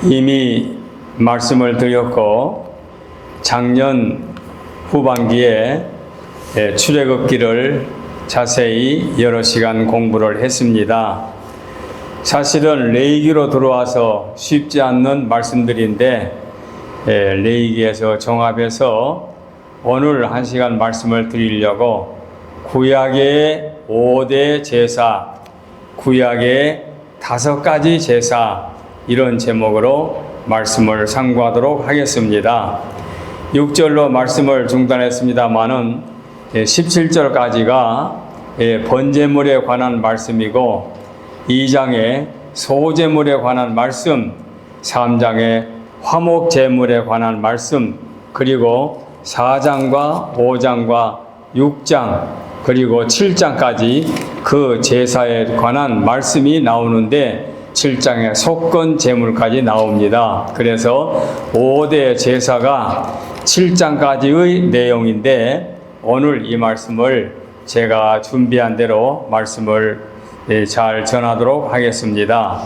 이미 말씀을 드렸고 작년 후반기에 출애굽기를 자세히 여러 시간 공부를 했습니다. 사실은 레위기로 들어와서 쉽지 않는 말씀들인데 레위기에서 종합해서 오늘 1시간 말씀을 드리려고 구약의 5대 제사, 구약의 5가지 제사 이런 제목으로 말씀을 상고하도록 하겠습니다. 6절로 말씀을 중단했습니다마는 17절까지가 번제물에 관한 말씀이고 2장에 소제물에 관한 말씀, 3장에 화목제물에 관한 말씀, 그리고 4장과 5장과 6장 그리고 7장까지 그 제사에 관한 말씀이 나오는데 7장에 속건 제물까지 나옵니다. 그래서 5대 제사가 7장까지의 내용인데 오늘 이 말씀을 제가 준비한 대로 말씀을 잘 전하도록 하겠습니다.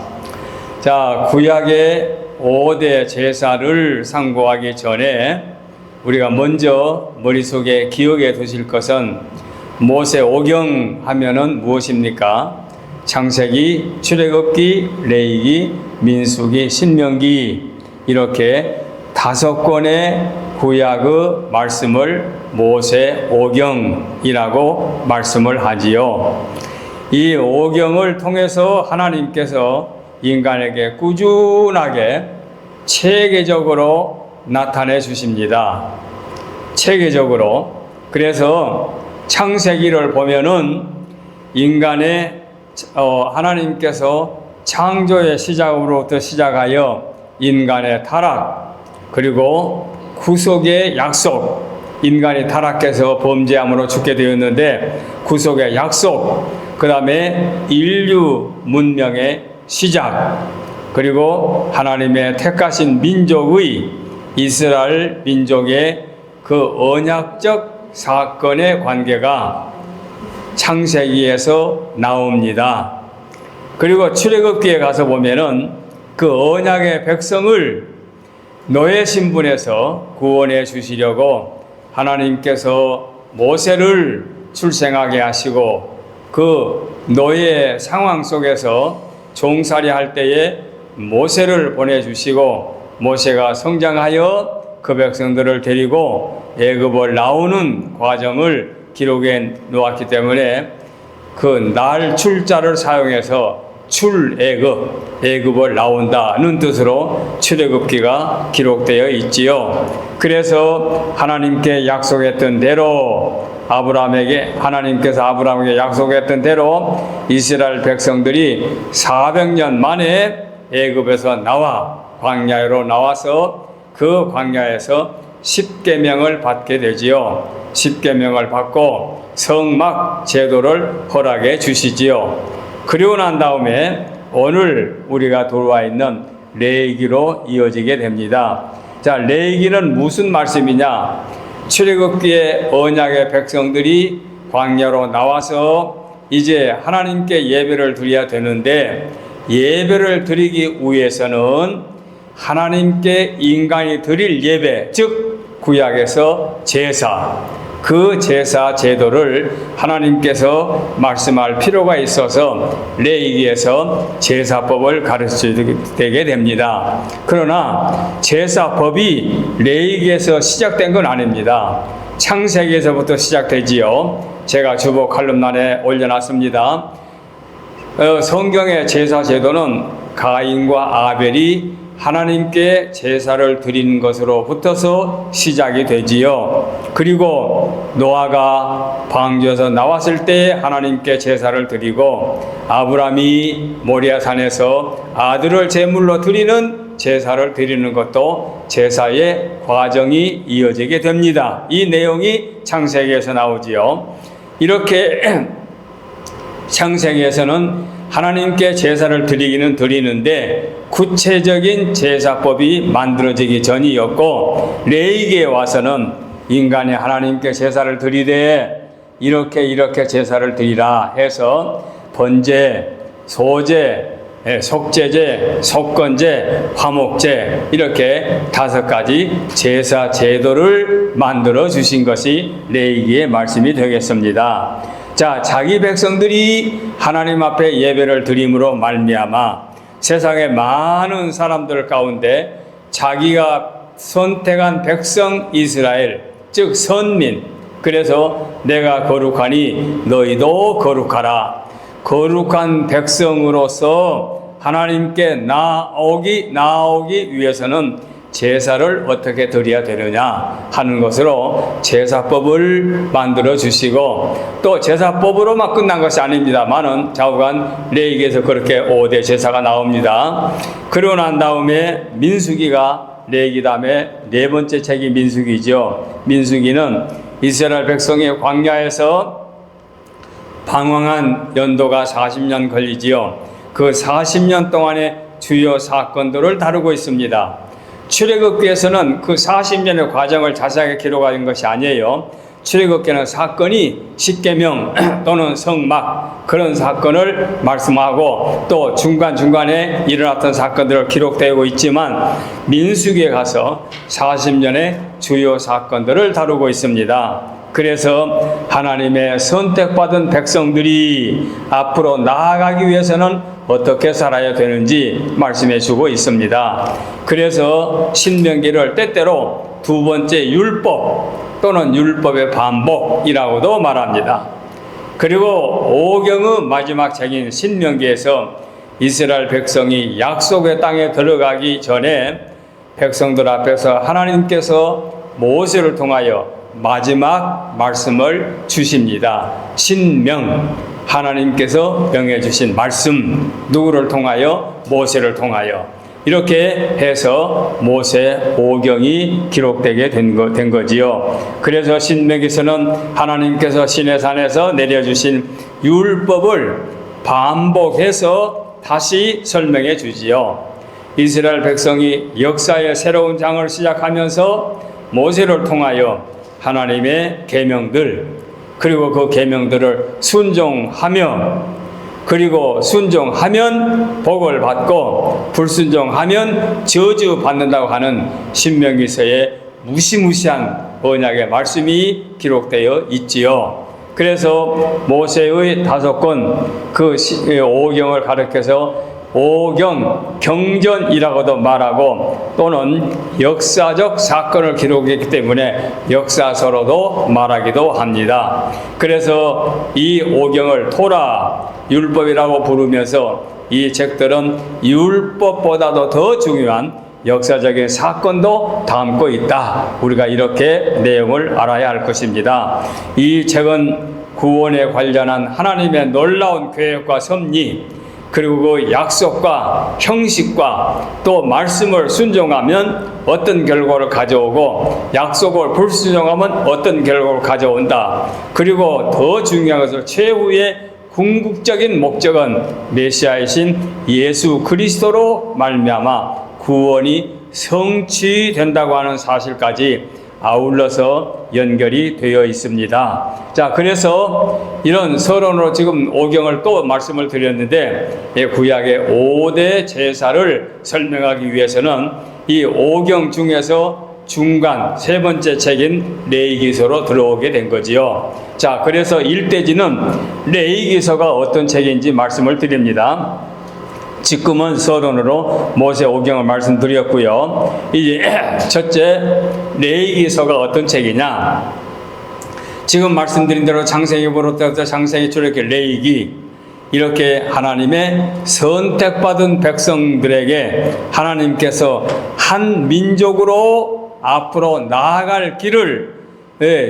자, 구약의 5대 제사를 상고하기 전에 우리가 먼저 머릿속에 기억해 두실 것은 모세 오경 하면은 무엇입니까? 창세기, 출애굽기, 레위기, 민수기, 신명기 이렇게 5권의 구약의 말씀을 모세 오경이라고 말씀을 하지요. 이 오경을 통해서 하나님께서 인간에게 꾸준하게 체계적으로 나타내 주십니다. 체계적으로. 그래서 창세기를 보면은 인간의 하나님께서 창조의 시작으로부터 시작하여 인간의 타락 그리고 구속의 약속, 인간이 타락해서 범죄함으로 죽게 되었는데 구속의 약속, 그 다음에 인류 문명의 시작, 그리고 하나님의 택하신 민족의 이스라엘 민족의 그 언약적 사건의 관계가 창세기에서 나옵니다. 그리고 출애굽기에 가서 보면은 그 언약의 백성을 노예 신분에서 구원해 주시려고 하나님께서 모세를 출생하게 하시고 그 노예 상황 속에서 종살이 할 때에 모세를 보내주시고 모세가 성장하여 그 백성들을 데리고 애굽을 나오는 과정을 기록해 놓았기 때문에 그 날 출자를 사용해서 출애굽, 애굽을 나온다는 뜻으로 출애굽기가 기록되어 있지요. 그래서 하나님께 약속했던 대로 하나님께서 아브라함에게 약속했던 대로 이스라엘 백성들이 400년 만에 애굽에서 나와 광야로 나와서 그 광야에서 10계명을 받게 되지요. 10계명을 받고 성막 제도를 허락해 주시지요. 그리고 난 다음에 오늘 우리가 들어와 있는 레위기로 이어지게 됩니다. 자, 레위기는 무슨 말씀이냐? 출애굽기의 언약의 백성들이 광야로 나와서 이제 하나님께 예배를 드려야 되는데 예배를 드리기 위해서는 하나님께 인간이 드릴 예배, 즉 구약에서 제사, 그 제사 제도를 하나님께서 말씀할 필요가 있어서 레위기에서 제사법을 가르치게 됩니다. 그러나 제사법이 레위기에서 시작된 건 아닙니다. 창세기에서부터 시작되지요. 제가 주보 칼럼란에 올려놨습니다. 성경의 제사 제도는 가인과 아벨이 하나님께 제사를 드리는 것으로부터서 시작이 되지요. 그리고 노아가 방주에서 나왔을 때 하나님께 제사를 드리고 아브라함이 모리아산에서 아들을 제물로 드리는 제사를 드리는 것도 제사의 과정이 이어지게 됩니다. 이 내용이 창세기에서 나오지요. 이렇게 창세기에서는 하나님께 제사를 드리기는 드리는데 구체적인 제사법이 만들어지기 전이었고 레위기에 와서는 인간이 하나님께 제사를 드리되 이렇게 제사를 드리라 해서 번제, 소제, 속죄제, 속건제, 화목제 이렇게 5가지 제사 제도를 만들어 주신 것이 레위기의 말씀이 되겠습니다. 자, 자기 백성들이 하나님 앞에 예배를 드림으로 말미암아 세상의 많은 사람들 가운데 자기가 선택한 백성 이스라엘, 즉 선민, 그래서 내가 거룩하니 너희도 거룩하라. 거룩한 백성으로서 하나님께 나오기 위해서는 제사를 어떻게 드려야 되느냐 하는 것으로 제사법을 만들어 주시고, 또 제사법으로만 끝난 것이 아닙니다만은 좌우간 레위기에서 그렇게 5대 제사가 나옵니다. 그러고 난 다음에 민수기가 레위기 다음에 4번째 책이 민수기죠. 민수기는 이스라엘 백성이 광야에서 방황한 연도가 40년 걸리지요. 그 40년 동안의 주요 사건들을 다루고 있습니다. 출애굽기에서는 그 40년의 과정을 자세하게 기록한 것이 아니에요. 출애굽기는 사건이 십계명 또는 성막 그런 사건을 말씀하고 또 중간중간에 일어났던 사건들을 기록되고 있지만, 민수기에 가서 40년의 주요 사건들을 다루고 있습니다. 그래서 하나님의 선택받은 백성들이 앞으로 나아가기 위해서는 어떻게 살아야 되는지 말씀해 주고 있습니다. 그래서 신명기를 때때로 2번째 율법 또는 율법의 반복이라고도 말합니다. 그리고 오경의 마지막 책인 신명기에서 이스라엘 백성이 약속의 땅에 들어가기 전에 백성들 앞에서 하나님께서 모세를 통하여 마지막 말씀을 주십니다. 신명, 하나님께서 명해 주신 말씀, 누구를 통하여? 모세를 통하여. 이렇게 해서 모세 오경이 기록되게 된 거지요. 그래서 신명기에서는 하나님께서 시내산에서 내려주신 율법을 반복해서 다시 설명해 주지요. 이스라엘 백성이 역사의 새로운 장을 시작하면서 모세를 통하여 하나님의 계명들, 그리고 그 계명들을 순종하며, 그리고 순종하면 복을 받고 불순종하면 저주 받는다고 하는 신명기서의 무시무시한 언약의 말씀이 기록되어 있지요. 그래서 모세의 5권 그 오경을 가리켜서 오경, 경전이라고도 말하고, 또는 역사적 사건을 기록했기 때문에 역사서로도 말하기도 합니다. 그래서 이 오경을 토라, 율법이라고 부르면서 이 책들은 율법보다도 더 중요한 역사적인 사건도 담고 있다. 우리가 이렇게 내용을 알아야 할 것입니다. 이 책은 구원에 관련한 하나님의 놀라운 계획과 섭리, 그리고 그 약속과 형식과 또 말씀을 순종하면 어떤 결과를 가져오고 약속을 불순종하면 어떤 결과를 가져온다. 그리고 더 중요한 것은 최후의 궁극적인 목적은 메시아이신 예수 그리스도로 말미암아 구원이 성취된다고 하는 사실까지 아울러서 연결이 되어 있습니다. 자, 그래서 이런 서론으로 지금 오경을 또 말씀을 드렸는데, 구약의 5대 제사를 설명하기 위해서는 이 오경 중에서 중간 3번째 책인 레위기서로 들어오게 된 거지요. 자, 그래서 1대지는 레위기서가 어떤 책인지 말씀을 드립니다. 지금은 서론으로 모세 오경을 말씀드렸고요. 이제 첫째, 레위기서가 어떤 책이냐? 지금 말씀드린 대로 창세기부터 창세기 출애굽기 레위기, 이렇게 하나님의 선택받은 백성들에게 하나님께서 한 민족으로 앞으로 나아갈 길을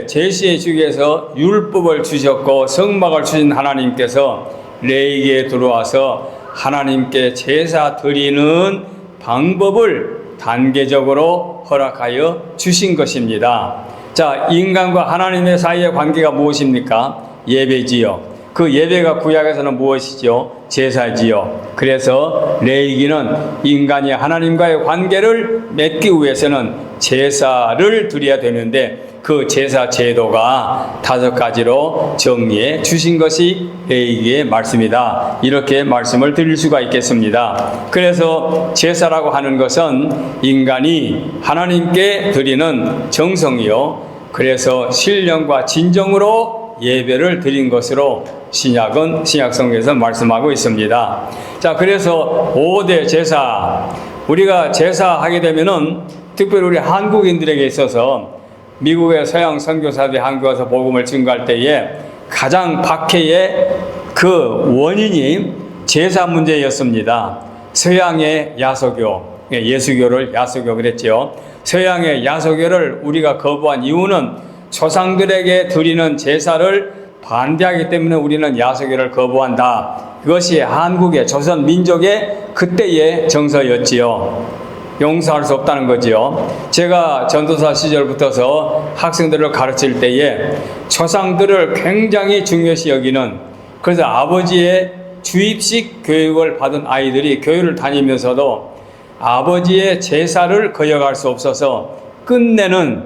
제시해 주기 위해서 율법을 주셨고 성막을 주신 하나님께서 레위기에 들어와서 하나님께 제사 드리는 방법을 단계적으로 허락하여 주신 것입니다. 자, 인간과 하나님의 사이의 관계가 무엇입니까? 예배지요. 그 예배가 구약에서는 무엇이죠? 제사지요. 그래서 레위기는 인간이 하나님과의 관계를 맺기 위해서는 제사를 드려야 되는데, 그 제사 제도가 5가지로 정리해 주신 것이 레위기의 말씀이다. 이렇게 말씀을 드릴 수가 있겠습니다. 그래서 제사라고 하는 것은 인간이 하나님께 드리는 정성이요, 그래서 신령과 진정으로 예배를 드린 것으로 신약은 신약성경에서 말씀하고 있습니다. 자, 그래서 5대 제사, 우리가 제사하게 되면은 특별히 우리 한국인들에게 있어서 미국의 서양 선교사들이 한국에 와서 복음을 증거할 때에 가장 박해의 그 원인이 제사 문제였습니다. 서양의 야소교, 예수교를 야소교 그랬죠. 서양의 야소교를 우리가 거부한 이유는 조상들에게 드리는 제사를 반대하기 때문에 우리는 야소교를 거부한다. 그것이 한국의 조선 민족의 그때의 정서였지요. 용서할 수 없다는 거지요. 제가 전도사 시절부터서 학생들을 가르칠 때에 조상들을 굉장히 중요시 여기는, 그래서 아버지의 주입식 교육을 받은 아이들이 교회를 다니면서도 아버지의 제사를 거역할 수 없어서 끝내는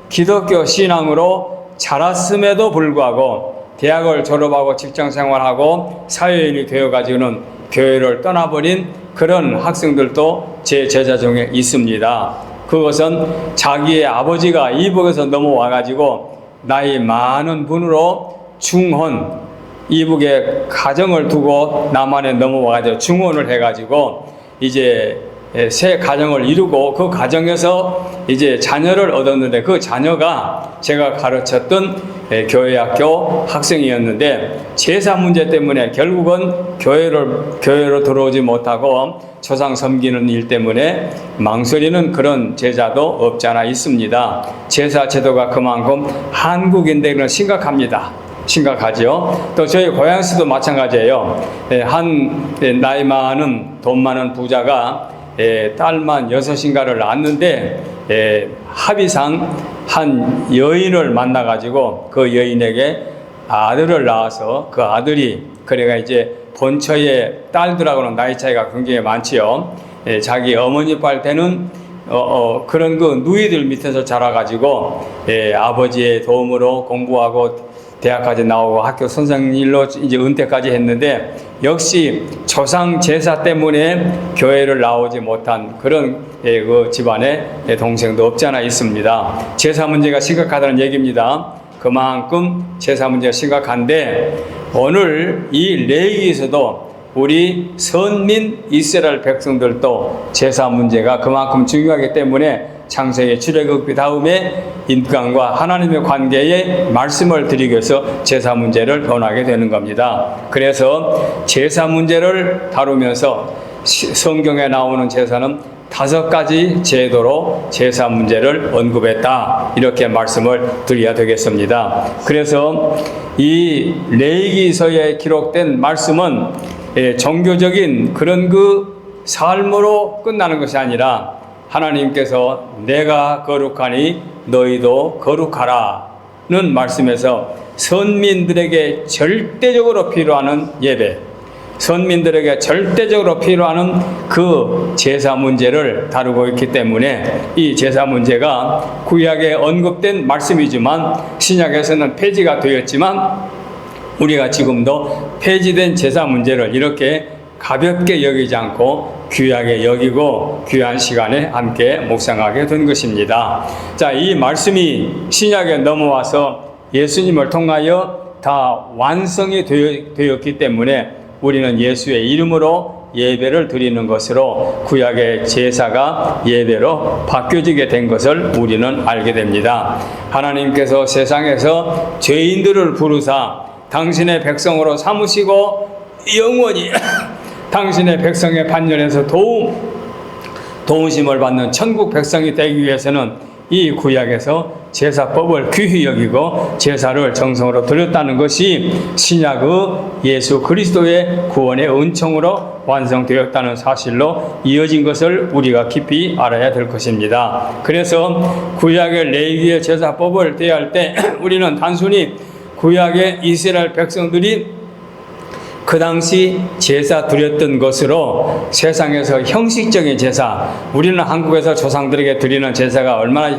기독교 신앙으로 자랐음에도 불구하고 대학을 졸업하고 직장 생활하고 사회인이 되어가지고는 교회를 떠나버린 그런 학생들도 제 제자 중에 있습니다. 그것은 자기의 아버지가 이북에서 넘어와가지고 나이 많은 분으로 중혼, 이북에 가정을 두고 남한에 넘어와가지고 중혼을 해가지고 이제 새 가정을 이루고 그 가정에서 이제 자녀를 얻었는데, 그 자녀가 제가 가르쳤던 교회학교 학생이었는데 제사 문제 때문에 결국은 교회로 들어오지 못하고 조상 섬기는 일 때문에 망설이는 그런 제자도 없지 않아 있습니다. 제사 제도가 그만큼 한국인들은 심각하죠. 또 저희 고향에서도 마찬가지예요. 한 나이 많은 돈 많은 부자가 딸만 6인가를 낳았는데 합의상 한 여인을 만나가지고 그 여인에게 아들을 낳아서 그 아들이, 그래가 이제 본처의 딸들하고는 나이 차이가 굉장히 많지요. 자기 어머니 빨 때는 그런 그 누이들 밑에서 자라가지고 아버지의 도움으로 공부하고 대학까지 나오고 학교 선생 일로 이제 은퇴까지 했는데, 역시 조상 제사 때문에 교회를 나오지 못한 그런 그 집안의 동생도 없지 않아 있습니다. 제사 문제가 심각하다는 얘기입니다. 그만큼 제사 문제가 심각한데, 오늘 이 레위기에서도 우리 선민 이스라엘 백성들도 제사 문제가 그만큼 중요하기 때문에 창세기 출애굽기 다음에 인간과 하나님의 관계에 말씀을 드리기 위해서 제사 문제를 논하게 되는 겁니다. 그래서 제사 문제를 다루면서 성경에 나오는 제사는 5가지 제도로 제사 문제를 언급했다, 이렇게 말씀을 드려야 되겠습니다. 그래서 이 레위기서에 기록된 말씀은 종교적인 그런 그 삶으로 끝나는 것이 아니라 하나님께서 내가 거룩하니 너희도 거룩하라는 말씀에서 선민들에게 절대적으로 필요한 예배, 선민들에게 절대적으로 필요한 그 제사 문제를 다루고 있기 때문에 이 제사 문제가 구약에 언급된 말씀이지만 신약에서는 폐지가 되었지만 우리가 지금도 폐지된 제사 문제를 이렇게 가볍게 여기지 않고 귀하게 여기고 귀한 시간에 함께 묵상하게 된 것입니다. 자, 이 말씀이 신약에 넘어와서 예수님을 통하여 다 완성이 되었기 때문에 우리는 예수의 이름으로 예배를 드리는 것으로 구약의 제사가 예배로 바뀌어지게 된 것을 우리는 알게 됩니다. 하나님께서 세상에서 죄인들을 부르사 당신의 백성으로 삼으시고 영원히 당신의 백성의 반열에서 도우심을 받는 천국 백성이 되기 위해서는 이 구약에서 제사법을 귀히 여기고 제사를 정성으로 드렸다는 것이 신약의 예수 그리스도의 구원의 은총으로 완성되었다는 사실로 이어진 것을 우리가 깊이 알아야 될 것입니다. 그래서 구약의 레위기의 제사법을 대할 때 우리는 단순히 구약의 이스라엘 백성들이 그 당시 제사 드렸던 것으로 세상에서 형식적인 제사, 우리는 한국에서 조상들에게 드리는 제사가 얼마나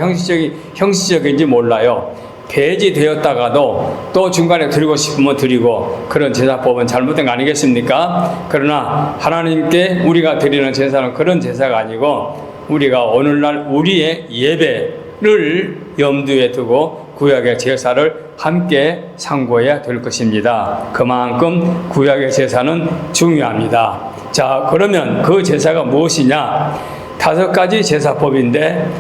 형식적인지 몰라요. 폐지되었다가도 또 중간에 드리고 싶으면 드리고, 그런 제사법은 잘못된 거 아니겠습니까? 그러나 하나님께 우리가 드리는 제사는 그런 제사가 아니고, 우리가 오늘날 우리의 예배를 염두에 두고 구약의 제사를 함께 상고해야 될 것입니다. 그만큼 구약의 제사는 중요합니다. 자, 그러면 그 제사가 무엇이냐? 5가지 제사법인데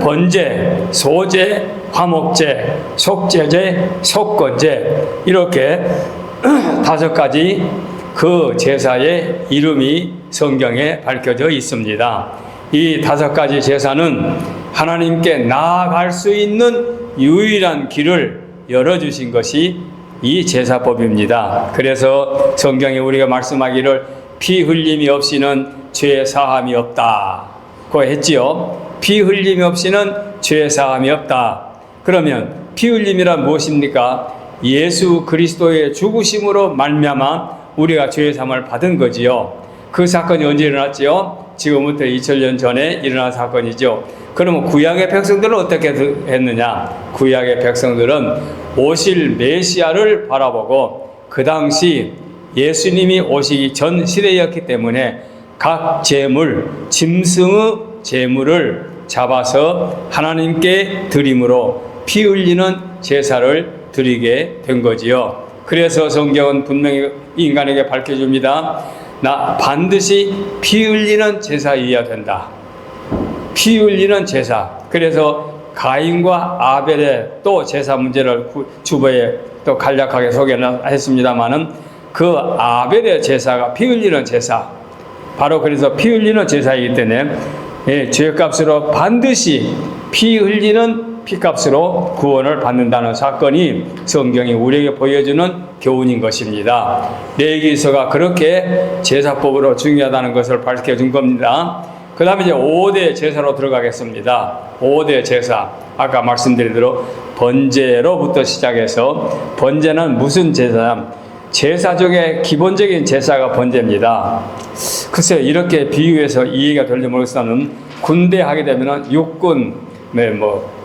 번제, 소제, 화목제, 속죄제, 속건제, 이렇게 5가지 그 제사의 이름이 성경에 밝혀져 있습니다. 이 5가지 제사는 하나님께 나아갈 수 있는 유일한 길을 열어주신 것이 이 제사법입니다. 그래서 성경에 우리가 말씀하기를 피 흘림이 없이는 죄 사함이 없다 고 했지요. 피 흘림이 없이는 죄 사함이 없다. 그러면 피 흘림이란 무엇입니까? 예수 그리스도의 죽으심으로 말미암아 우리가 죄 사함을 받은 거지요. 그 사건이 언제 일어났지요? 지금부터 2000년 전에 일어난 사건이죠. 그러면 구약의 백성들은 어떻게 했느냐? 구약의 백성들은 오실 메시아를 바라보고, 그 당시 예수님이 오시기 전 시대였기 때문에 각 제물, 짐승의 제물을 잡아서 하나님께 드림으로 피 흘리는 제사를 드리게 된 거지요. 그래서 성경은 분명히 인간에게 밝혀줍니다. 나 반드시 피 흘리는 제사이어야 된다. 피 흘리는 제사. 그래서 가인과 아벨의 또 제사 문제를 주보에 또 간략하게 소개했습니다마는, 그 아벨의 제사가 피 흘리는 제사, 바로 그래서 피 흘리는 제사이기 때문에 죄값으로 반드시 피 흘리는 피값으로 구원을 받는다는 사건이 성경이 우리에게 보여주는 교훈인 것입니다. 레위기서가 그렇게 제사법으로 중요하다는 것을 밝혀준 겁니다. 그 다음에 이제 5대 제사로 들어가겠습니다. 5대 제사. 아까 말씀드린 대로 번제로부터 시작해서, 번제는 무슨 제사냐? 제사 중에 기본적인 제사가 번제입니다. 글쎄요, 이렇게 비유해서 이해가 될지 모르겠으나, 군대 하게 되면은 육군,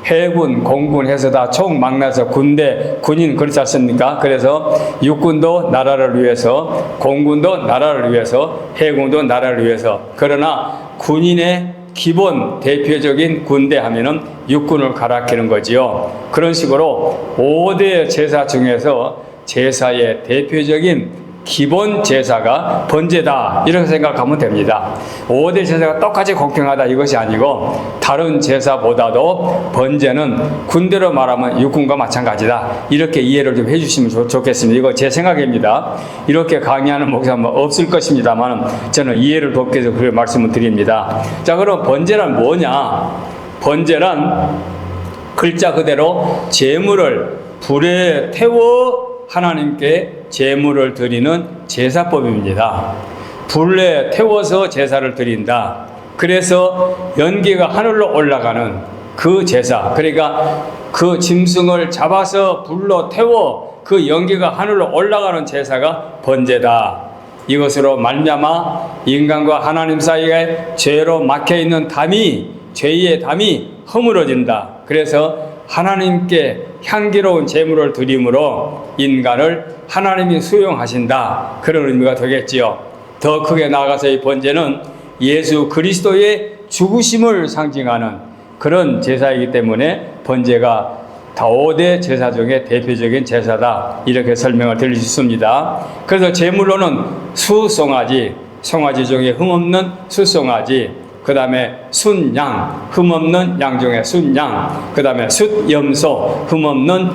해군, 공군 해서 다 총 망라서 군인 그렇지 않습니까? 그래서 육군도 나라를 위해서, 공군도 나라를 위해서, 해군도 나라를 위해서. 그러나 군인의 기본 대표적인 군대 하면은 육군을 가리키는 거지요. 그런 식으로 5대 제사 중에서 제사의 대표적인 기본 제사가 번제다, 이렇게 생각하면 됩니다. 5대 제사가 똑같이 공평하다 이것이 아니고, 다른 제사보다도 번제는 군대로 말하면 육군과 마찬가지다, 이렇게 이해를 좀 해주시면 좋겠습니다. 이거 제 생각입니다. 이렇게 강의하는 목사는 없을 것입니다만 저는 이해를 돕기 위해서 그렇게 말씀을 드립니다. 자, 그럼 번제란 뭐냐? 번제란 글자 그대로 제물을 불에 태워 하나님께 제물을 드리는 제사법입니다. 불에 태워서 제사를 드린다. 그래서 연기가 하늘로 올라가는 그 제사, 그러니까 그 짐승을 잡아서 불로 태워 그 연기가 하늘로 올라가는 제사가 번제다. 이것으로 말미암아 인간과 하나님 사이에 죄로 막혀있는 담이, 죄의 담이 허물어진다. 그래서 하나님께 향기로운 제물을 드림으로 인간을 하나님이 수용하신다, 그런 의미가 되겠지요. 더 크게 나아가서 이 번제는 예수 그리스도의 죽으심을 상징하는 그런 제사이기 때문에 번제가 5대 제사 중에 대표적인 제사다, 이렇게 설명을 드릴 수 있습니다. 그래서 제물로는 수송아지, 송아지 중에 흠없는 수송아지, 그 다음에 순양, 흠없는 양 중에 순양, 그 다음에 숫염소, 흠없는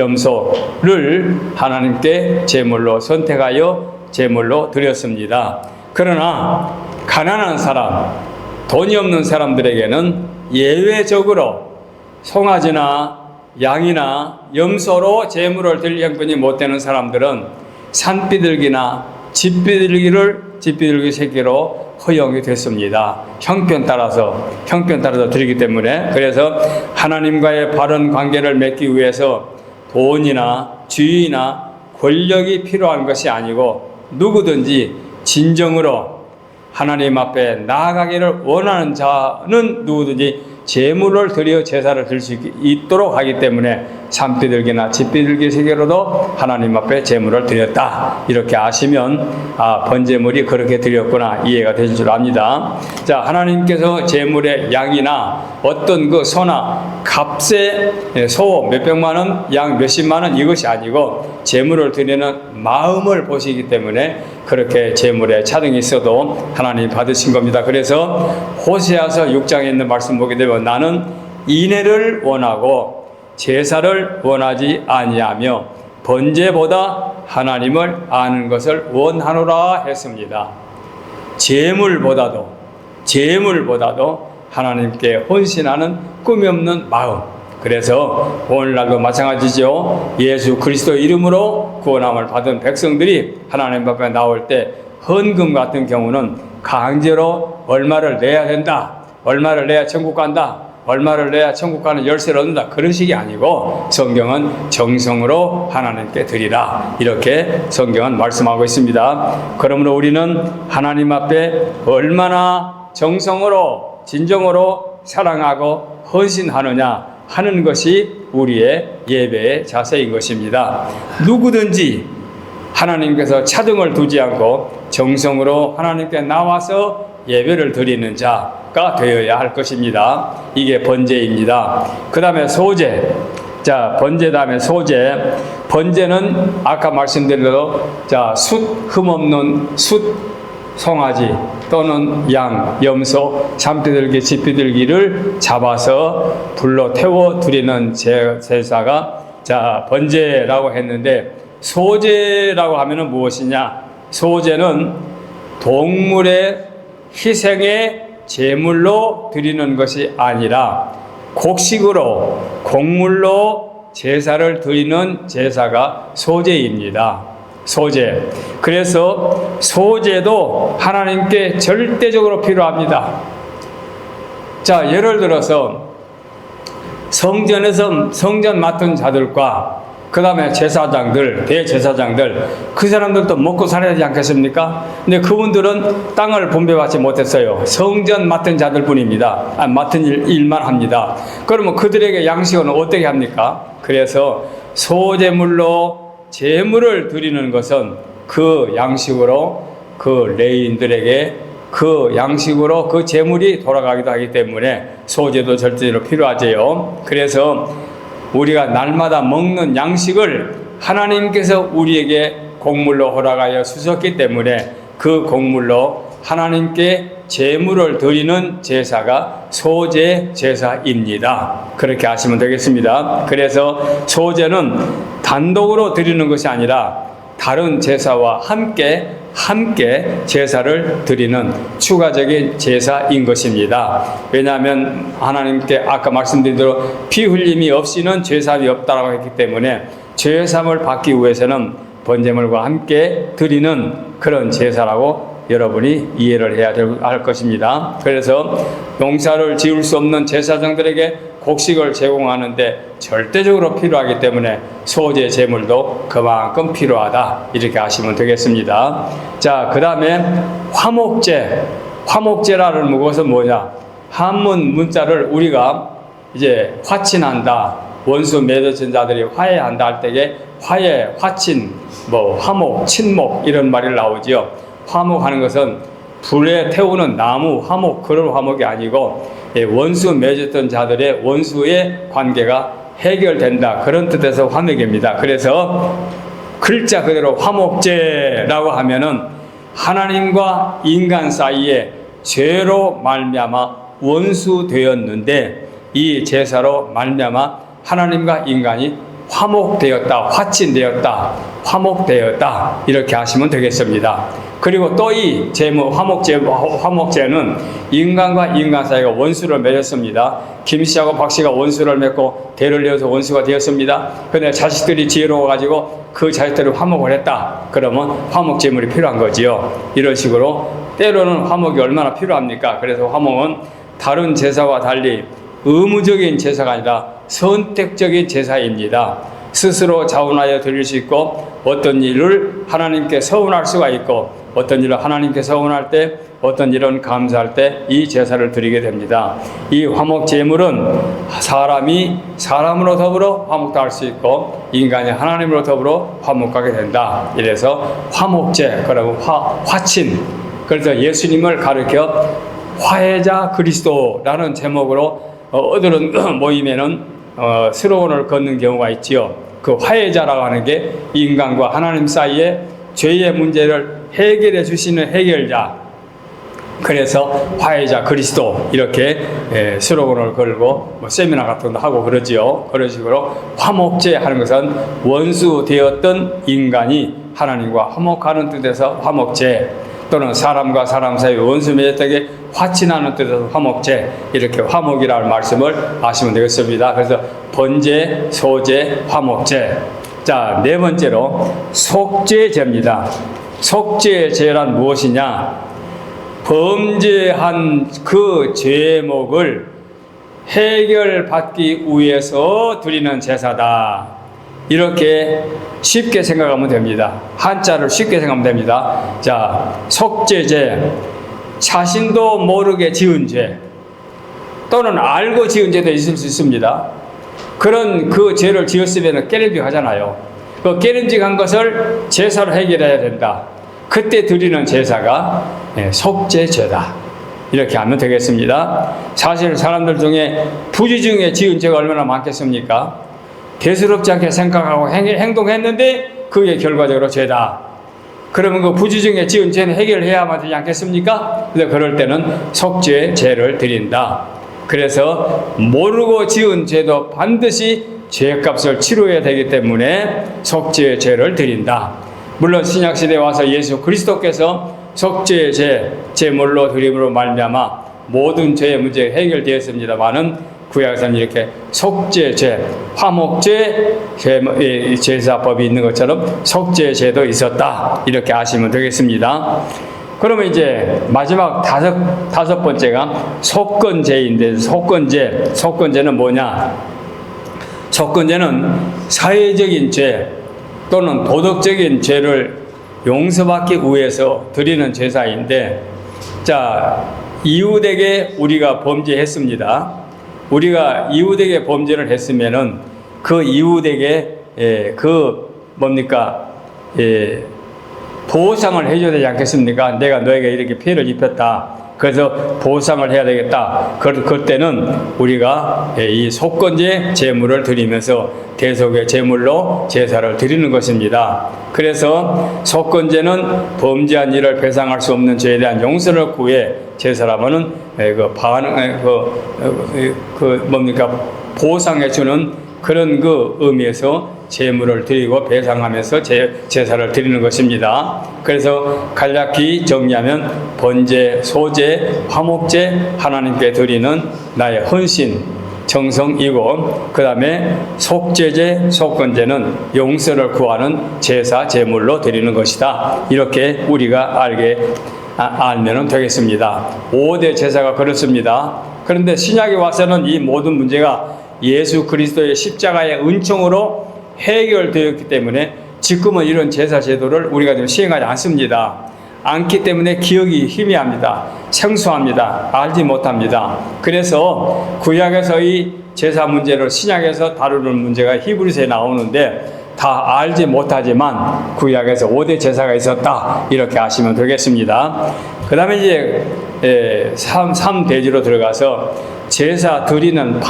숫염소를 하나님께 제물로 선택하여 제물로 드렸습니다. 그러나 가난한 사람, 돈이 없는 사람들에게는 예외적으로 송아지나 양이나 염소로 제물을 드릴 형편이 못 되는 사람들은 산비둘기나 집비둘기 새끼로 허용이 됐습니다. 형편 따라서 드리기 때문에. 그래서 하나님과의 바른 관계를 맺기 위해서 돈이나 주의나 권력이 필요한 것이 아니고 누구든지 진정으로 하나님 앞에 나아가기를 원하는 자는 누구든지 제물을 드려 제사를 드릴 수 있도록 하기 때문에 산비둘기나 집비둘기 세계로도 하나님 앞에 제물을 드렸다. 이렇게 아시면 번제물이 그렇게 드렸구나 이해가 되실 줄 압니다. 자, 하나님께서 제물의 양이나 어떤 그 소나 값의 소 몇백만 원, 양 몇십만 원 이것이 아니고 제물을 드리는 마음을 보시기 때문에 그렇게 제물에 차등이 있어도 하나님 받으신 겁니다. 그래서 호세아서 6장에 있는 말씀 보게 되면 나는 인애를 원하고 제사를 원하지 아니하며 번제보다 하나님을 아는 것을 원하노라 했습니다. 제물보다도 하나님께 헌신하는 꿈이 없는 마음. 그래서 오늘날도 마찬가지죠. 예수 그리스도 이름으로 구원함을 받은 백성들이 하나님 앞에 나올 때 헌금 같은 경우는 강제로 얼마를 내야 된다, 얼마를 내야 천국 간다, 얼마를 내야 천국 가는 열쇠를 얻는다, 그런 식이 아니고 성경은 정성으로 하나님께 드리라 이렇게 성경은 말씀하고 있습니다. 그러므로 우리는 하나님 앞에 얼마나 정성으로 진정으로 사랑하고 헌신하느냐 하는 것이 우리의 예배의 자세인 것입니다. 누구든지 하나님께서 차등을 두지 않고 정성으로 하나님께 나와서 예배를 드리는 자가 되어야 할 것입니다. 이게 번제입니다. 그 다음에 소제. 자, 번제 다음에 소제. 번제는 아까 말씀드린 대로 숫 흠없는 숫 송아지 또는 양, 염소, 산비둘기, 집비둘기를 잡아서 불로 태워 드리는 제사가 번제라고 했는데, 소제라고 하면은 무엇이냐? 소제는 동물의 희생의 제물로 드리는 것이 아니라 곡식으로 곡물로 제사를 드리는 제사가 소제입니다. 소제. 그래서 소제도 하나님께 절대적으로 필요합니다. 자, 예를 들어서 성전에서 성전 맡은 자들과 그 다음에 제사장들, 대제사장들, 그 사람들도 먹고 살아야 되지 않겠습니까? 근데 그분들은 땅을 분배받지 못했어요. 성전 맡은 자들 뿐입니다. 맡은 일만 합니다. 그러면 그들에게 양식은 어떻게 합니까? 그래서 소제물로 제물을 드리는 것은 그 양식으로 그 레위인들에게 그 양식으로 그 제물이 돌아가기도 하기 때문에 소제도 절대로 필요하지요. 그래서 우리가 날마다 먹는 양식을 하나님께서 우리에게 곡물로 허락하여 주셨기 때문에 그 곡물로 하나님께 제물을 드리는 제사가 소제 제사입니다. 그렇게 하시면 되겠습니다. 그래서 소제는 단독으로 드리는 것이 아니라 다른 제사와 함께 제사를 드리는 추가적인 제사인 것입니다. 왜냐하면 하나님께 아까 말씀드린 대로 피 흘림이 없이는 죄사함이 없다라고 했기 때문에 죄사함을 받기 위해서는 번제물과 함께 드리는 그런 제사라고 여러분이 이해를 해야 할 것입니다. 그래서 농사를 지을 수 없는 제사장들에게 곡식을 제공하는데 절대적으로 필요하기 때문에 소제 제물도 그만큼 필요하다 이렇게 아시면 되겠습니다. 자, 그 다음에 화목제. 화목제라는 것은 뭐냐? 한문 문자를 우리가 이제 화친한다, 원수 맺어진 자들이 화해한다 할 때에 화해, 화친, 화목, 친목 이런 말이 나오지요. 화목하는 것은 불에 태우는 나무 화목, 그런 화목이 아니고 원수 맺었던 자들의 원수의 관계가 해결된다, 그런 뜻에서 화목입니다. 그래서 글자 그대로 화목제라고 하면은 하나님과 인간 사이에 죄로 말미암아 원수되었는데 이 제사로 말미암아 하나님과 인간이 화목되었다, 화친되었다, 화목되었다 이렇게 하시면 되겠습니다. 그리고 또 이 화목제는 인간과 인간 사이가 원수를 맺었습니다. 김씨하고 박씨가 원수를 맺고 대를 이어서 원수가 되었습니다. 그런데 자식들이 지혜로워가지고 그 자식들을 화목을 했다. 그러면 화목제물이 필요한 거지요. 이런 식으로 때로는 화목이 얼마나 필요합니까? 그래서 화목은 다른 제사와 달리 의무적인 제사가 아니라 선택적인 제사입니다. 스스로 자원하여 드릴 수 있고, 어떤 일을 하나님께 서운할 수가 있고, 어떤 일을 하나님께 서운할 때, 어떤 일은 감사할 때 이 제사를 드리게 됩니다. 이 화목 제물은 사람이 사람으로 더불어 화목도 할 수 있고, 인간이 하나님으로 더불어 화목하게 된다. 이래서 화목제, 그리고 화친, 그래서 예수님을 가리켜 화해자 그리스도라는 제목으로 어들은 모임에는 슬로건을 걷는 경우가 있지요. 그 화해자라고 하는 게 인간과 하나님 사이에 죄의 문제를 해결해 주시는 해결자, 그래서 화해자 그리스도 이렇게 슬로건을 걸고 세미나 같은 거 하고 그러지요. 그런 식으로 화목제 하는 것은 원수 되었던 인간이 하나님과 화목하는 뜻에서 화목제, 또는 사람과 사람 사이 원수 맺었던 게 화친하는 뜻에서 화목제, 이렇게 화목이라는 말씀을 아시면 되겠습니다. 그래서 번제, 소제, 화목제. 자, 네 번째로 속죄제입니다. 속죄제란 무엇이냐? 범죄한 그 죄목을 해결받기 위해서 드리는 제사다. 이렇게 쉽게 생각하면 됩니다. 한자를 쉽게 생각하면 됩니다. 자, 속죄제, 자신도 모르게 지은 죄, 또는 알고 지은 죄도 있을 수 있습니다. 그런 그 죄를 지었으면 깨름직하잖아요. 그 깨름직한 것을 제사로 해결해야 된다. 그때 드리는 제사가 속죄제다. 이렇게 하면 되겠습니다. 사실 사람들 중에 부지 중에 지은 죄가 얼마나 많겠습니까? 대수롭지 않게 생각하고 행동했는데 그게 결과적으로 죄다. 그러면 그 부지 중에 지은 죄는 해결해야만 되지 않겠습니까? 그래서 그럴 때는 속죄제를 드린다. 그래서 모르고 지은 죄도 반드시 죄값을 치러야 되기 때문에 속죄제를 드린다. 물론 신약시대에 와서 예수 그리스도께서 속죄제, 제물로 드림으로 말미암아 모든 죄의 문제가 해결되었습니다마는 구약에서는 이렇게 속죄제, 화목제, 제사법이 있는 것처럼 속죄제도 있었다. 이렇게 아시면 되겠습니다. 그러면 이제 마지막 다섯 번째가 속건제인데, 속건제는 뭐냐? 속건제는 사회적인 죄 또는 도덕적인 죄를 용서받기 위해서 드리는 제사인데, 자, 이웃에게 우리가 범죄했습니다. 우리가 이웃에게 범죄를 했으면은 그 이웃에게 보상을 해줘야 되지 않겠습니까? 내가 너에게 이렇게 피해를 입혔다. 그래서 보상을 해야 되겠다. 그때는 우리가 이 속건제 제물을 드리면서 대속의 제물로 제사를 드리는 것입니다. 그래서 속건제는 범죄한 일을 배상할 수 없는 죄에 대한 용서를 구해 제사라면은 보상해주는 그런 그 의미에서 제물을 드리고 배상하면서 제사를 드리는 것입니다. 그래서 간략히 정리하면 번제, 소제, 화목제, 하나님께 드리는 나의 헌신, 정성이고, 그 다음에 속죄제, 속건제는 용서를 구하는 제사, 제물로 드리는 것이다. 이렇게 우리가 알면 되겠습니다. 5대 제사가 그렇습니다. 그런데 신약에 와서는 이 모든 문제가 예수 그리스도의 십자가의 은총으로 해결되었기 때문에 지금은 이런 제사 제도를 우리가 좀 시행하지 않기 때문에 기억이 희미합니다. 생소합니다. 알지 못합니다. 그래서 구약에서 이 제사 문제를 신약에서 다루는 문제가 히브리서에 나오는데 다 알지 못하지만 구약에서 5대 제사가 있었다. 이렇게 아시면 되겠습니다. 그 다음에 이제 3대지로 들어가서 제사 드리는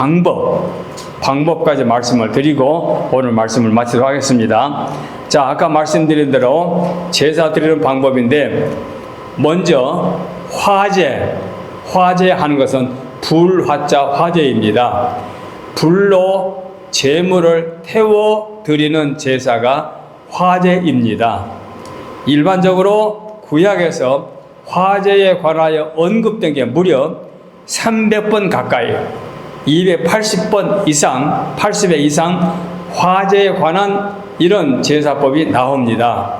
방법까지 말씀을 드리고 오늘 말씀을 마치도록 하겠습니다. 자, 아까 말씀드린 대로 제사 드리는 방법인데, 먼저 화제 하는 것은 불화자 화제입니다. 불로 제물을 태워 드리는 제사가 화제입니다. 일반적으로 구약에서 화제에 관하여 언급된 게 무려 300번 가까이, 280번 이상, 80회 이상 화제에 관한 이런 제사법이 나옵니다.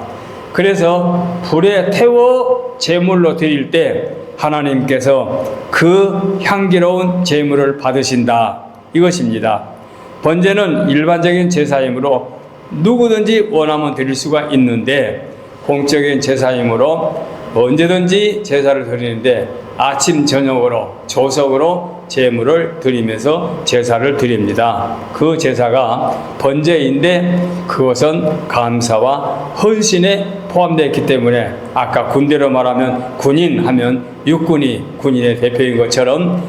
그래서 불에 태워 제물로 드릴 때 하나님께서 그 향기로운 제물을 받으신다. 이것입니다. 번제는 일반적인 제사이므로 누구든지 원하면 드릴 수가 있는데 공적인 제사이므로 언제든지 제사를 드리는데 아침 저녁으로 조석으로 제물을 드리면서 제사를 드립니다. 그 제사가 번제인데 그것은 감사와 헌신에 포함되어 있기 때문에 아까 군대로 말하면 군인 하면 육군이 군인의 대표인 것처럼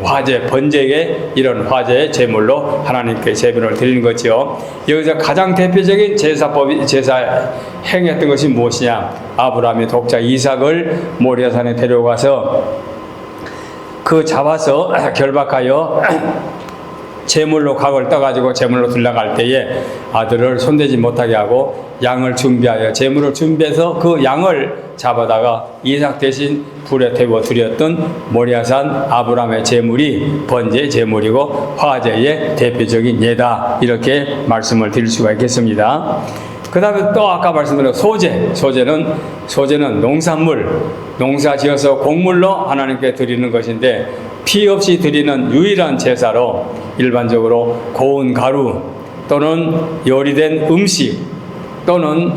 화제, 번제의 이런 화제의 제물로 하나님께 제물을 드리는 거죠. 여기서 가장 대표적인 제사 행했던 것이 무엇이냐? 아브라함의 독자 이삭을 모리아산에 데려가서 그 잡아서 결박하여 제물로 각을 떠가지고 제물로 들어갈 때에 아들을 손대지 못하게 하고 양을 준비하여 제물을 준비해서 그 양을 잡아다가 이삭 대신 불에 태워 드렸던 모리아산 아브라함의 제물이 번제 제물이고 화제의 대표적인 예다, 이렇게 말씀을 드릴 수가 있겠습니다. 그 다음에 또 아까 말씀드린 소제는 농산물, 농사 지어서 곡물로 하나님께 드리는 것인데 피 없이 드리는 유일한 제사로 일반적으로 고운 가루 또는 요리된 음식 또는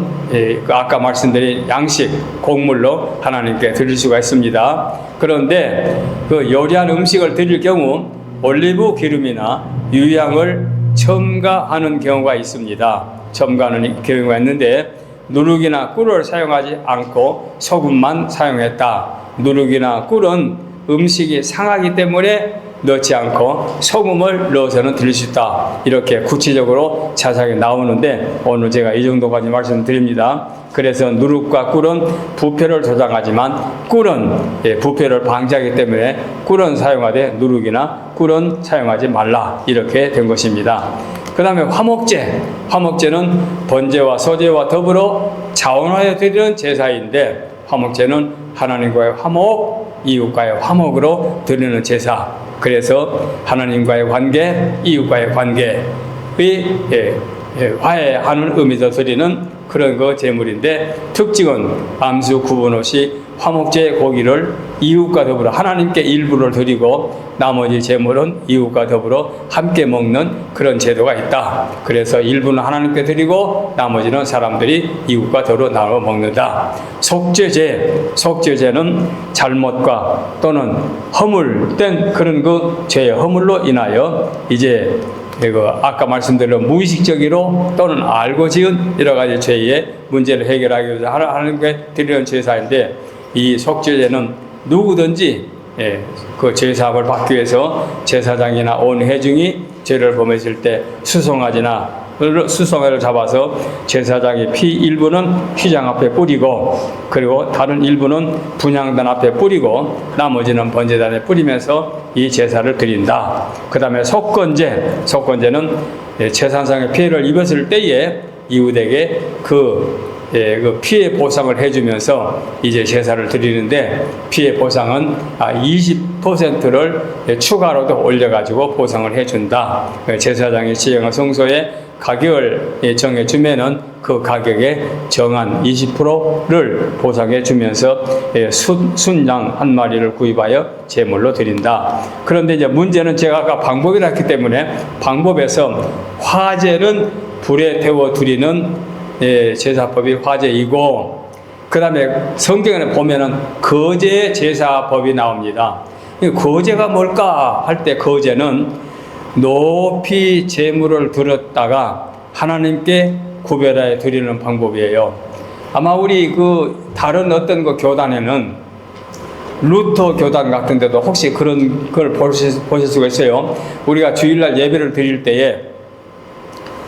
아까 말씀드린 양식, 곡물로 하나님께 드릴 수가 있습니다. 그런데 그 요리한 음식을 드릴 경우 올리브 기름이나 유향을 첨가하는 경우가 있습니다. 첨가하는 경우가 있는데 누룩이나 꿀을 사용하지 않고 소금만 사용했다. 누룩이나 꿀은 음식이 상하기 때문에 넣지 않고 소금을 넣어서는 드릴 수 있다. 이렇게 구체적으로 자세하게 나오는데 오늘 제가 이 정도까지 말씀드립니다. 그래서 누룩과 꿀은 부패를 조장하지만 꿀은 부패를 방지하기 때문에 꿀은 사용하되 누룩이나 꿀은 사용하지 말라. 이렇게 된 것입니다. 그 다음에 화목제는 번제와 소제와 더불어 자원하여 드리는 제사인데 화목제는 하나님과의 화목, 이웃과의 화목으로 드리는 제사. 그래서 하나님과의 관계, 이웃과의 관계의 화해하는 의미에서 드리는 그런 그 제물인데 특징은 암수 구분 없이 화목제 고기를 이웃과 더불어 하나님께 일부를 드리고 나머지 제물은 이웃과 더불어 함께 먹는 그런 제도가 있다. 그래서 일부는 하나님께 드리고 나머지는 사람들이 이웃과 더불어 나눠 먹는다. 속죄제는 잘못과 또는 허물된 그런 그 죄의 허물로 인하여 이제 아까 말씀드린 무의식적으로 또는 알고 지은 여러 가지 죄의 문제를 해결하기 위해서 하나님께 드리는 제사인데 이 속죄제는 누구든지 그 제사함을 받기 위해서 제사장이나 온 회중이 죄를 범했을 때 수송아를 잡아서 제사장이 피 일부는 휘장 앞에 뿌리고 그리고 다른 일부는 분향단 앞에 뿌리고 나머지는 번제단에 뿌리면서 이 제사를 드린다. 그 다음에 속건제는 재산상의 피해를 입었을 때에 이웃에게 그 피해 보상을 해주면서 이제 제사를 드리는데 피해 보상은 20%를 추가로도 올려가지고 보상을 해준다. 제사장이 지정한 성소에 가격을 정해주면은 그 가격에 정한 20%를 보상해주면서 순양 한 마리를 구입하여 제물로 드린다. 그런데 이제 문제는 제가 아까 방법이라 했기 때문에 방법에서 화제는 불에 태워 드리는 제사법이 화제이고 그 다음에 성경에 보면은 거제 제사법이 나옵니다. 거제가 뭘까 할 때 거제는 높이 제물을 들었다가 하나님께 구별하여 드리는 방법이에요. 아마 우리 그 다른 어떤 그 교단에는 루터 교단 같은 데도 혹시 그런 걸 보실 수가 있어요. 우리가 주일날 예배를 드릴 때에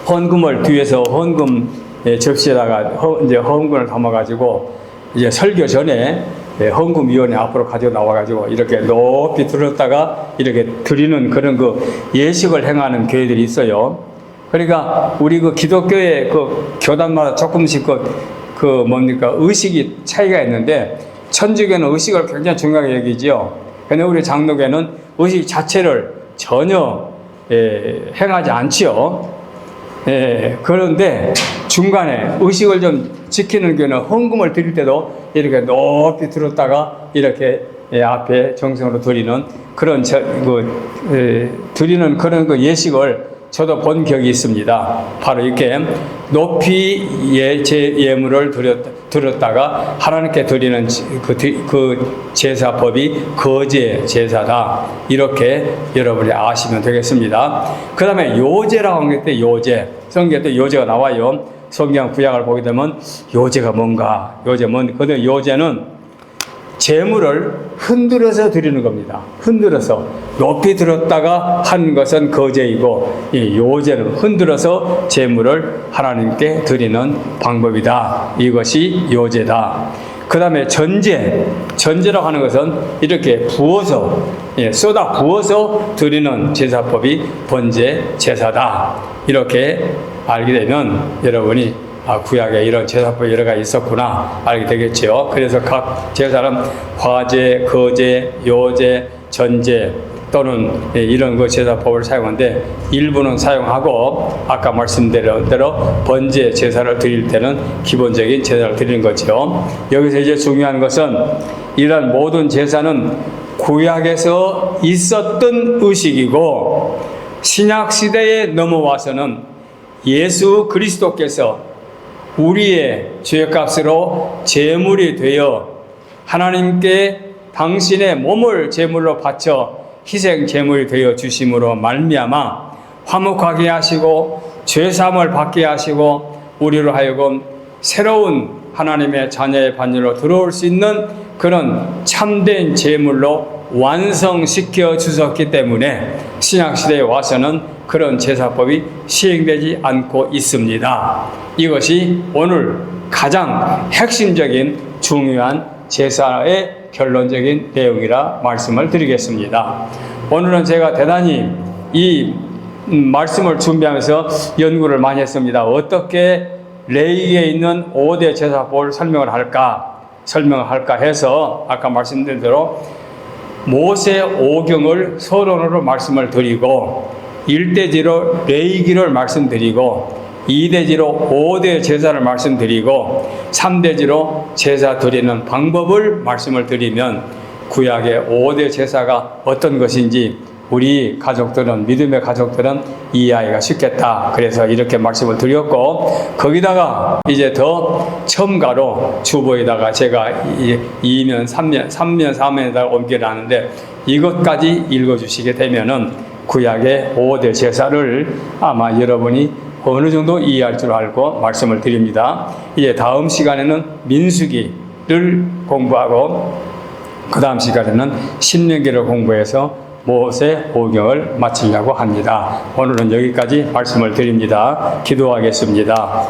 헌금을 뒤에서 헌금 접시에다가 이제 헌금을 담아가지고 이제 설교 전에 헌금위원회 앞으로 가져 나와가지고 이렇게 높이 들었다가 이렇게 드리는 그런 그 예식을 행하는 교회들이 있어요. 그러니까 우리 그 기독교의 그 교단마다 조금씩 그 뭡니까 의식이 차이가 있는데 천주교는 의식을 굉장히 중요하게 여기지요. 근데 우리 장로교는 의식 자체를 전혀 행하지 않지요. 그런데 중간에 의식을 좀 지키는 교회는 헌금을 드릴 때도 이렇게 높이 들었다가 이렇게 앞에 정성으로 드리는 그런 드리는 그런 그 예식을 저도 본 기억이 있습니다. 바로 이렇게 높이 제 예물을 드렸다가 하나님께 드리는 그 제사법이 거제 제사다. 이렇게 여러분이 아시면 되겠습니다. 그 다음에 요제라고 하는 게 요제. 성경에 요제가 나와요. 성경 구약을 보게 되면 요제가 뭔가, 근데 요제는 재물을 흔들어서 드리는 겁니다. 흔들어서 높이 들었다가 한 것은 거제이고, 이 요제는 흔들어서 재물을 하나님께 드리는 방법이다. 이것이 요제다. 그 다음에 전제라고 하는 것은 이렇게 부어서, 쏟아 부어서 드리는 제사법이 번제 제사다. 이렇게 알게 되면 여러분이 구약에 이런 제사법이 여러 가지 있었구나 알게 되겠죠. 그래서 각 제사는 화제, 거제, 요제, 전제 또는 이런 그 제사법을 사용하는데 일부는 사용하고 아까 말씀드린 대로 번제 제사를 드릴 때는 기본적인 제사를 드리는 거죠. 여기서 이제 중요한 것은 이런 모든 제사는 구약에서 있었던 의식이고 신약 시대에 넘어와서는 예수 그리스도께서 우리의 죄값으로 제물이 되어 하나님께 당신의 몸을 제물로 바쳐 희생 제물이 되어 주심으로 말미암아 화목하게 하시고 죄사함을 받게 하시고 우리로 하여금 새로운 하나님의 자녀의 반열로 들어올 수 있는 그런 참된 제물로 완성시켜 주셨기 때문에 신약시대에 와서는 그런 제사법이 시행되지 않고 있습니다. 이것이 오늘 가장 핵심적인 중요한 제사의 결론적인 내용이라 말씀을 드리겠습니다. 오늘은 제가 대단히 이 말씀을 준비하면서 연구를 많이 했습니다. 어떻게 레위기에 있는 5대 제사법을 설명을 할까 해서 아까 말씀드린 대로 모세 오경을 서론으로 말씀을 드리고 1대지로 레위기를 말씀드리고 2대지로 5대 제사를 말씀드리고 3대지로 제사 드리는 방법을 말씀을 드리면 구약의 5대 제사가 어떤 것인지 우리 가족들은 믿음의 가족들은 이해하기가 쉽겠다. 그래서 이렇게 말씀을 드렸고 거기다가 이제 더 첨가로 주보에다가 제가 2면 3면 4면에다가 옮기를 하는데 이것까지 읽어주시게 되면은 구약의 5대 제사를 아마 여러분이 어느 정도 이해할 줄 알고 말씀을 드립니다. 이제 다음 시간에는 민수기를 공부하고 그 다음 시간에는 신명기를 공부해서 모세 오경을 마치려고 합니다. 오늘은 여기까지 말씀을 드립니다. 기도하겠습니다.